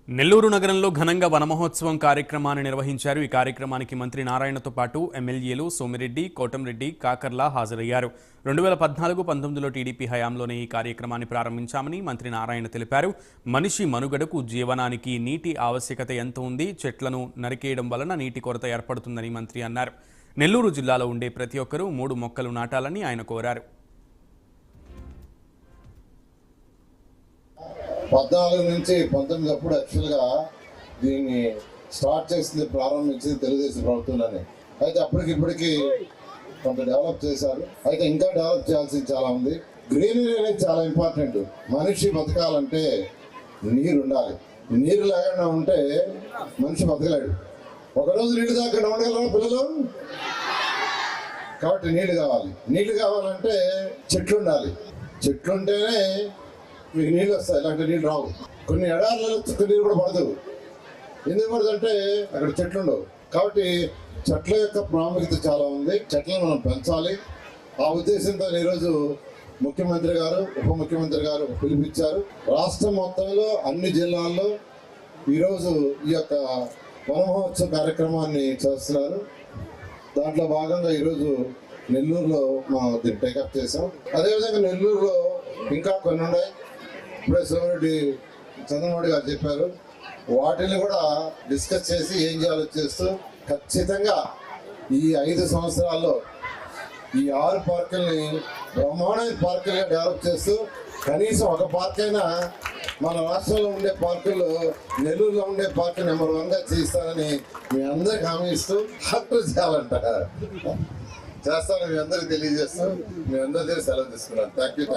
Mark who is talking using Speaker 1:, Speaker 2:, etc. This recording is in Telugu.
Speaker 1: నెల్లూరు నగరంలో ఘనంగా వనమహోత్సవం కార్యక్రమాన్ని నిర్వహించారు. ఈ కార్యక్రమానికి మంత్రి నారాయణతో పాటు ఎమ్మెల్యేలు సోమిరెడ్డి, కోటంరెడ్డి, కాకర్ల హాజరయ్యారు. 2014-19లో టీడీపీ హయాంలోనే ఈ కార్యక్రమాన్ని ప్రారంభించామని మంత్రి నారాయణ తెలిపారు. మనిషి మనుగడకు, జీవనానికి నీటి ఆవశ్యకత ఎంత ఉంది, చెట్లను నరికేయడం వలన నీటి కొరత ఏర్పడుతుందని మంత్రి అన్నారు. నెల్లూరు జిల్లాలో ఉండే ప్రతి ఒక్కరూ 3 మొక్కలు నాటాలని ఆయన కోరారు.
Speaker 2: 14 నుంచి 19 అప్పుడు యాక్చువల్గా దీన్ని స్టార్ట్ చేసింది, ప్రారంభించింది తెలుగుదేశం ప్రభుత్వంలోనే. అయితే అప్పటికిప్పటికి కొంత డెవలప్ చేశారు. అయితే ఇంకా డెవలప్ చేయాల్సింది చాలా ఉంది. గ్రీనరీ అనేది చాలా ఇంపార్టెంట్. మనిషి బతకాలంటే నీరు ఉండాలి. నీరు లేకుండా ఉంటే మనిషి బతకలేడు. ఒకరోజు నీళ్ళు తాగకుండా ఉండగలరా పిల్లలు? కాబట్టి నీళ్ళు కావాలి. నీళ్ళు కావాలంటే చెట్లు ఉండాలి. చెట్లు ఉంటేనే మీకు నీళ్ళు వస్తాయి, ఇలాంటి నీళ్ళు రావు. కొన్ని ఎడారులలో చుక్క నీరు కూడా పడదు. ఎందుకు పడదంటే అక్కడ చెట్లు ఉండవు. కాబట్టి చెట్ల యొక్క ప్రాముఖ్యత చాలా ఉంది. చెట్లను మనం పెంచాలి. ఆ ఉద్దేశంతో ఈరోజు ముఖ్యమంత్రి గారు, ఉప ముఖ్యమంత్రి గారు పిలిపించారు. రాష్ట్రం మొత్తంలో అన్ని జిల్లాల్లో ఈరోజు ఈ యొక్క వనమహోత్సవ కార్యక్రమాన్ని చేస్తున్నారు. దాంట్లో భాగంగా ఈరోజు నెల్లూరులో మనం దీన్ని టేకప్ చేసాం. అదేవిధంగా నెల్లూరులో ఇంకా కొన్ని ఉన్నాయి. ఇప్పుడే సోమిరెడ్డి చంద్రబాబు గారు చెప్పారు. వాటిని కూడా డిస్కస్ చేసి ఏం చేయాలో చేస్తూ ఖచ్చితంగా ఈ 5 సంవత్సరాల్లో ఈ 6 పార్కుల్ని బ్రహ్మాండమైన పార్కులుగా డెవలప్ చేస్తూ కనీసం ఒక పార్క్ అయినా మన రాష్ట్రంలో ఉండే పార్కులు, నెల్లూరులో ఉండే పార్కు నెంబర్ 1గా చేస్తానని మీ అందరికి హామీ ఇస్తూ డాక్టర్ చేయాలంట చేస్తానని మీ అందరికి తెలియజేస్తూ మీ అందరి దగ్గర సెలవు తీసుకున్నాను. Thank you.